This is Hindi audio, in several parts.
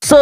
सो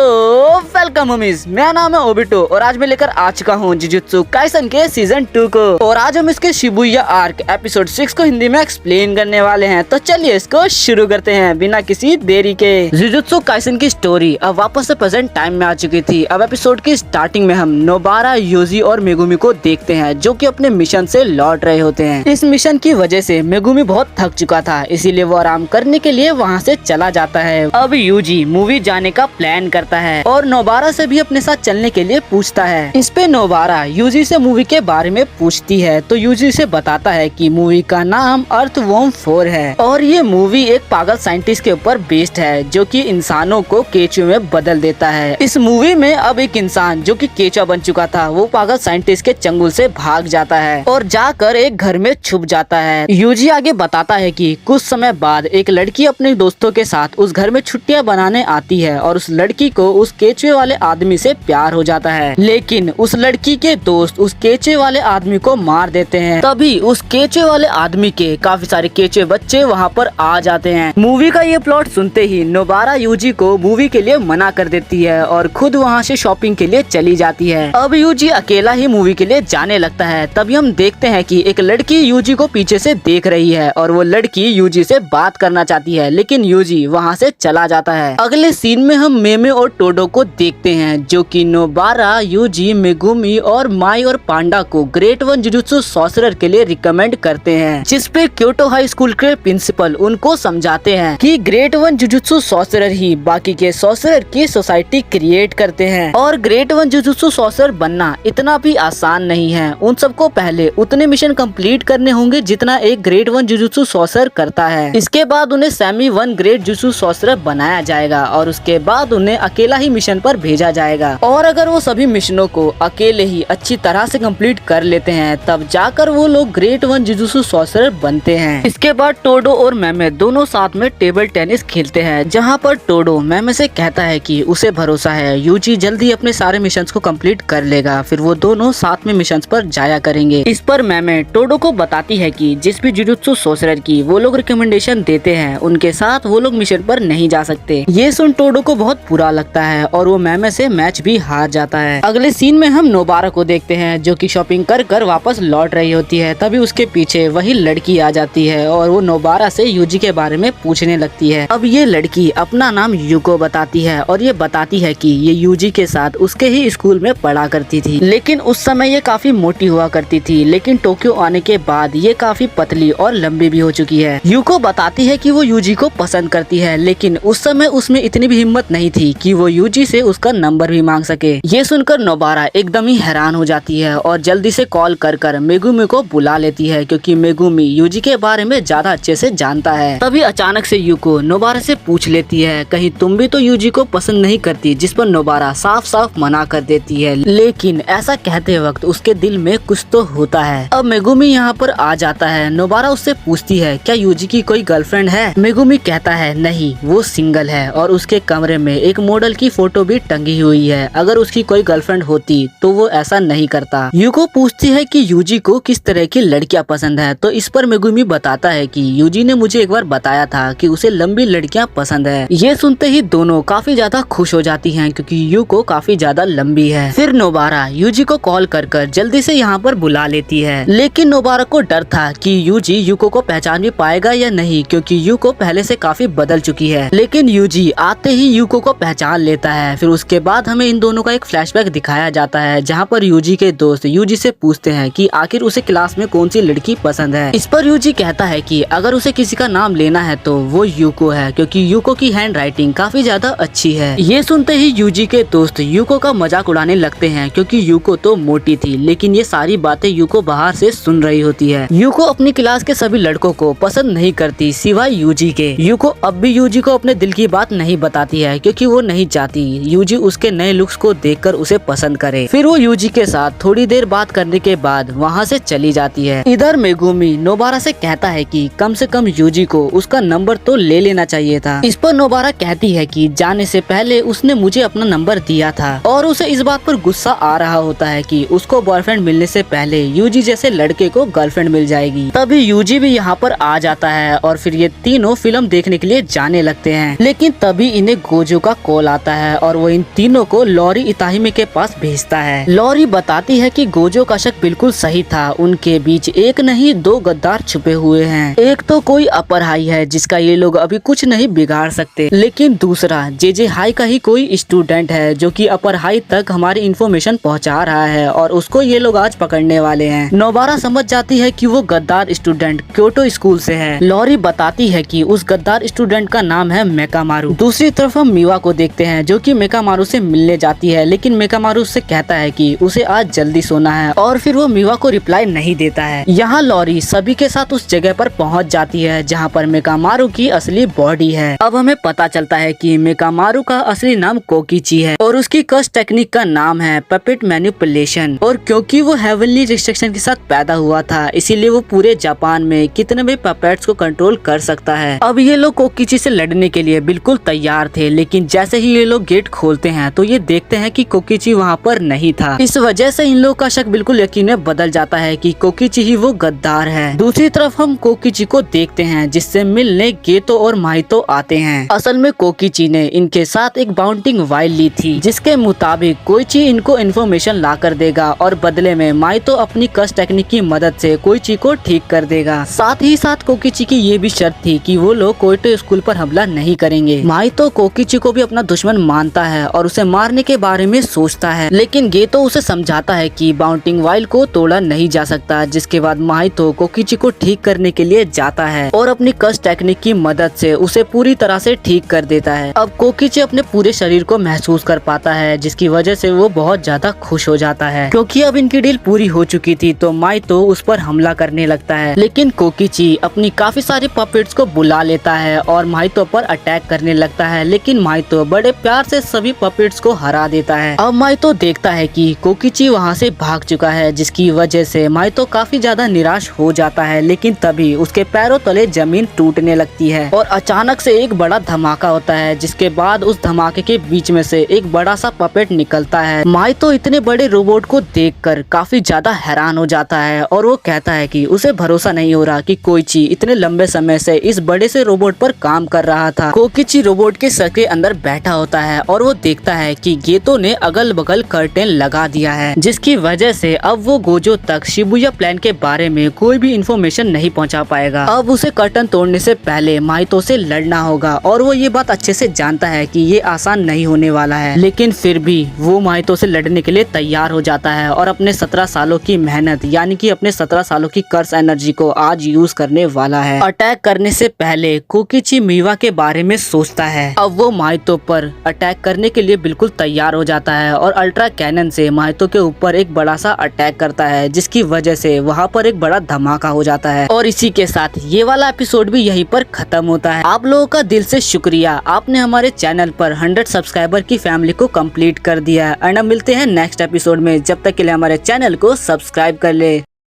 वेलकम होमीज, मेरा नाम है ओबिटो और आज मैं लेकर आ चुका हूँ जुजुत्सु काइसन के सीजन 2 को। और आज हम इसके शिबुया आर्क एपिसोड 6 को हिंदी में एक्सप्लेन करने वाले हैं। तो चलिए इसको शुरू करते हैं बिना किसी देरी के। जुजुत्सु काइसन की स्टोरी अब वापस से प्रेजेंट टाइम में आ चुकी थी। अब एपिसोड की स्टार्टिंग में हम नोबारा, यूजी और मेगुमी को देखते हैं जो कि अपने मिशन से लौट रहे होते हैं। इस मिशन की वजह से मेगुमी बहुत थक चुका था, इसीलिए वो आराम करने के लिए वहाँ से चला जाता है। अब यूजी मूवी जाने का प्लान करता है और नोबारा से भी अपने साथ चलने के लिए पूछता है। इस पे नोबारा यूजी से मूवी के बारे में पूछती है तो यूजी से बताता है कि मूवी का नाम अर्थवॉर्म 4 है और ये मूवी एक पागल साइंटिस्ट के ऊपर बेस्ड है जो कि इंसानों को केचुए में बदल देता है। इस मूवी में अब एक इंसान जो कि केचुआ बन चुका था वो पागल साइंटिस्ट के चंगुल से भाग जाता है और जाकर एक घर में छुप जाता है। यूजी आगे बताता है कि कुछ समय बाद एक लड़की अपने दोस्तों के साथ उस घर में छुट्टियां बनाने आती है और उस लड़की को उस केचुए वाले आदमी से प्यार हो जाता है, लेकिन उस लड़की के दोस्त उस केचुए वाले आदमी को मार देते हैं। तभी उस केचुए वाले आदमी के काफी सारे केचुए बच्चे वहाँ पर आ जाते हैं। मूवी का ये प्लॉट सुनते ही नोबारा यूजी को मूवी के लिए मना कर देती है और खुद वहाँ से शॉपिंग के लिए चली जाती है। अब यूजी अकेला ही मूवी के लिए जाने लगता है। तभी हम देखते हैं कि एक लड़की यूजी को पीछे से देख रही है और वो लड़की यूजी से बात करना चाहती है, लेकिन यूजी वहाँ से चला जाता है। अगले सीन में हम मेमे और टोडो को देखते हैं जो कि नोबारा, यूजी, मेगुमी और माई और पांडा को ग्रेड 1 जुजुत्सु सॉर्सरर के लिए रिकमेंड करते हैं, जिस पे क्योटो हाई स्कूल के प्रिंसिपल उनको समझाते हैं कि ग्रेड 1 जुजुत्सु सॉर्सरर ही बाकी के सॉर्सरर की सोसाइटी क्रिएट करते हैं और ग्रेड 1 जुजुत्सु सॉर्सरर बनना इतना भी आसान नहीं है। उन सबको पहले उतने मिशन कंप्लीट करने होंगे जितना एक ग्रेड 1 जुजुत्सु सॉर्सरर करता है। इसके बाद उन्हें सेमी 1 ग्रेड जुजुत्सु सॉर्सरर बनाया जाएगा और उसके बाद उन्हें अकेला ही मिशन पर भेजा जाएगा और अगर वो सभी मिशनों को अकेले ही अच्छी तरह से कंप्लीट कर लेते हैं तब जाकर वो लोग ग्रेड 1 जुजुत्सु सॉर्सरर बनते हैं। इसके बाद टोडो और मैमे दोनों साथ में टेबल टेनिस खेलते हैं, जहाँ पर टोडो मैमे से कहता है कि उसे भरोसा है यूजी जल्दी अपने सारे मिशंस को कंप्लीट कर लेगा, फिर वो दोनों साथ में मिशंस पर जाया करेंगे। इस पर मैमे टोडो को बताती है कि जिस भी जुजुत्सु सॉर्सरर की वो लोग रिकमेंडेशन देते हैं उनके साथ वो लोग मिशन पर नहीं जा सकते। ये सुन टोडो को बहुत बुरा लगता है और वो मैमे से मैच भी हार जाता है। अगले सीन में हम नोबारा को देखते हैं जो कि शॉपिंग कर कर वापस लौट रही होती है। तभी उसके पीछे वही लड़की आ जाती है और वो नोबारा से यूजी के बारे में पूछने लगती है। अब ये लड़की अपना नाम यूको बताती है और ये बताती है कि ये यूजी के साथ उसके ही स्कूल में पढ़ा करती थी, लेकिन उस समय ये काफी मोटी हुआ करती थी, लेकिन टोक्यो आने के बाद ये काफी पतली और लंबी भी हो चुकी है। यूको बताती है कि वो यूजी को पसंद करती है, लेकिन उस समय उसमें इतनी भी हिम्मत नहीं थी कि वो यूजी से उसका नंबर भी मांग सके। ये सुनकर नोबारा एकदम ही हैरान हो जाती है और जल्दी से कॉल कर कर मेगुमी को बुला लेती है क्योंकि मेगुमी यूजी के बारे में ज्यादा अच्छे से जानता है। तभी अचानक से यूको नोबारा से पूछ लेती है कहीं तुम भी तो यूजी को पसंद नहीं करती, जिस पर नोबारा साफ साफ मना कर देती है, लेकिन ऐसा कहते वक्त उसके दिल में कुछ तो होता है। अब मेगुमी यहाँ पर आ जाता है। नोबारा उससे पूछती है क्या यूजी की कोई गर्लफ्रेंड है। मेगुमी कहता है नहीं, वो सिंगल है और उसके कमरे में एक मॉडल की फोटो भी टंगी हुई है, अगर उसकी कोई गर्लफ्रेंड होती तो वो ऐसा नहीं करता। यूको पूछती है कि यूजी को किस तरह की लड़कियां पसंद है, तो इस पर मेगुमी बताता है कि यूजी ने मुझे एक बार बताया था कि उसे लंबी लड़कियां पसंद है। ये सुनते ही दोनों काफी ज्यादा खुश हो जाती हैं क्योंकि यूको काफी ज्यादा लंबी है। फिर नोबारा यूजी को कॉल कर कर जल्दी से यहाँ पर बुला लेती है, लेकिन नोबारा को डर था कि यूजी यूको को पहचान भी पाएगा या नहीं क्योंकि यूको पहले से काफी बदल चुकी है, लेकिन यूजी आते ही यूको को पहचान लेता है। फिर उसके बाद हमें इन दोनों का एक फ्लैशबैक दिखाया जाता है जहाँ पर यूजी के दोस्त यूजी से पूछते हैं कि आखिर उसे क्लास में कौन सी लड़की पसंद है। इस पर यूजी कहता है कि अगर उसे किसी का नाम लेना है तो वो यूको है क्योंकि यूको की हैंड राइटिंग काफी ज्यादा अच्छी है। ये सुनते ही यूजी के दोस्त यूको का मजाक उड़ाने लगते हैं क्योंकि यूको तो मोटी थी, लेकिन ये सारी बातें यूको बाहर से सुन रही होती है। यूको अपनी क्लास के सभी लड़कों को पसंद नहीं करती सिवाय यूजी के। यूको अब भी यूजी को अपने दिल की बात नहीं बताती है क्योंकि वो नहीं चाहती यूजी उसके नए लुक्स को देखकर उसे पसंद करे। फिर वो यूजी के साथ थोड़ी देर बात करने के बाद वहाँ से चली जाती है। इधर मेगुमी नोबारा से कहता है कि कम से कम यूजी को उसका नंबर तो ले लेना चाहिए था। इस पर नोबारा कहती है कि जाने से पहले उसने मुझे अपना नंबर दिया था और उसे इस बात पर गुस्सा आ रहा होता है कि उसको बॉयफ्रेंड मिलने से पहले यूजी जैसे लड़के को गर्लफ्रेंड मिल जाएगी। तभी यूजी भी यहाँ पर आ जाता है और फिर ये तीनों फिल्म देखने के लिए जाने लगते हैं, लेकिन तभी इन्हें गोजो का कॉल आता है और वो इन तीनों को लॉरी इताहिमे के पास भेजता है। लॉरी बताती है कि गोजो का शक बिल्कुल सही था, उनके बीच एक नहीं 2 गद्दार छुपे हुए हैं। एक तो कोई अपर हाई है जिसका ये लोग अभी कुछ नहीं बिगाड़ सकते, लेकिन दूसरा जे हाई का ही कोई स्टूडेंट है जो कि अपर हाई तक हमारी इन्फॉर्मेशन पहुंचा रहा है और उसको ये लोग आज पकड़ने वाले हैं। नोबारा समझ जाती है कि वो गद्दार स्टूडेंट क्योटो स्कूल से है। लॉरी बताती है कि उस गद्दार स्टूडेंट का नाम है मेकामारू। दूसरी तरफ हम मीवा को देखते हैं जो कि मेकामारू से मिलने जाती है, लेकिन मेकामारू उससे कहता है कि उसे आज जल्दी सोना है और फिर वो मीवा को रिप्लाई नहीं देता है। यहाँ लॉरी सभी के साथ उस जगह पर पहुँच जाती है जहाँ पर मेकामारू की असली बॉडी है। अब हमें पता चलता है कि मेकामारू का असली नाम कोकिची है और उसकी कस्ट टेक्निक का नाम है पपेट मैनिपुलेशन। और क्योंकि वो हेवनली रिस्ट्रिक्शन के साथ पैदा हुआ था, इसीलिए वो पूरे जापान में कितने भी पपेट्स को कंट्रोल कर सकता है। अब ये लोग कोकिची से लड़ने के लिए बिल्कुल तैयार थे, लेकिन जैसे ही ये लोग गेट खोलते हैं तो ये देखते हैं कि कोकिची वहाँ पर नहीं था। इस वजह से इन लोगों का शक बिल्कुल यकीन में बदल जाता है कि कोकिची ही वो गद्दार है। दूसरी तरफ हम कोकिची को देखते हैं जिससे मिलने गेतो और माहितो आते हैं। असल में कोकिची ने इनके साथ एक बाउंटिंग वाइल ली थी जिसके मुताबिक कोइची इनको इन्फॉर्मेशन ला कर देगा और बदले में माहितो अपनी कस्ट टेक्निक की मदद से कोइची को ठीक कर देगा। साथ ही साथ कोकिची की ये भी शर्त थी कि वो लोग कोइटो स्कूल पर हमला नहीं करेंगे। माहितो कोकिची को भी अपना दुश्मन मानता है और उसे मारने के बारे में सोचता है, लेकिन गेतो उसे समझाता है कि बाउंटिंग वाइल को तोड़ा नहीं जा सकता। जिसके बाद माहितो कोकिची को ठीक करने के लिए जाता है और अपनी कस्ट टेक्निक की मदद से उसे पूरी तरह से ठीक कर देता है। अब कोकिची अपने पूरे शरीर को महसूस कर पाता है, जिसकी वजह से वो बहुत ज्यादा खुश हो जाता है क्योंकि अब इनकी डील पूरी हो चुकी थी। तो माहितो उस पर हमला करने लगता है, लेकिन कोकिची अपनी काफी सारी पपेट्स को बुला लेता है और माहितो पर अटैक करने लगता है, लेकिन माहितो बड़े प्यार से सभी पपेट्स को हरा देता है। अब माहितो देखता है कि कोकिची वहाँ से भाग चुका है, जिसकी वजह से माहितो काफी ज्यादा निराश हो जाता है। लेकिन तभी उसके पैरों तले जमीन टूटने लगती है और अचानक से एक बड़ा धमाका होता है, जिसके बाद उस धमाके के बीच में से एक बड़ा सा पपेट निकलता है। माहितो इतने बड़े रोबोट को देखकर काफी ज्यादा हैरान हो जाता है और वो कहता है कि उसे भरोसा नहीं हो रहा कि कोइची इतने लंबे समय से इस बड़े से रोबोट पर काम कर रहा था। कोकिची रोबोट के सर के अंदर बैठा होता है और वो देखता है कि गेतो ने अगल बगल कर्टेन लगा दिया है, जिसकी वजह से अब वो गोजो तक शिबुया प्लान के बारे में कोई भी इंफॉर्मेशन नहीं पहुंचा पाएगा। अब उसे कर्टन तोड़ने से पहले माहितो से लड़ना होगा और वो ये बात अच्छे से जानता है कि ये आसान नहीं होने वाला है, लेकिन फिर भी वो माहितो से लड़ने के लिए तैयार हो जाता है और अपने 17 सालों की मेहनत यानी कि अपने 17 सालों की कर्स एनर्जी को आज यूज करने वाला है। अटैक करने से पहले कोकिची मीवा के बारे में सोचता है। अब वो माहितो पर अटैक करने के लिए बिल्कुल तैयार हो जाता है और अल्ट्रा कैनन से माहितो के ऊपर एक बड़ा सा अटैक करता है, जिसकी वजह से वहाँ पर एक बड़ा धमाका हो जाता है। और इसी के साथ ये वाला एपिसोड भी यहीं पर खत्म होता है। आप लोगों का दिल से शुक्रिया, आपने हमारे चैनल पर 100 सब्सक्राइबर की फैमिली को कंप्लीट कर दिया है। एंड अब मिलते हैं नेक्स्ट एपिसोड में, जब तक के लिए हमारे चैनल को सब्सक्राइब कर ले।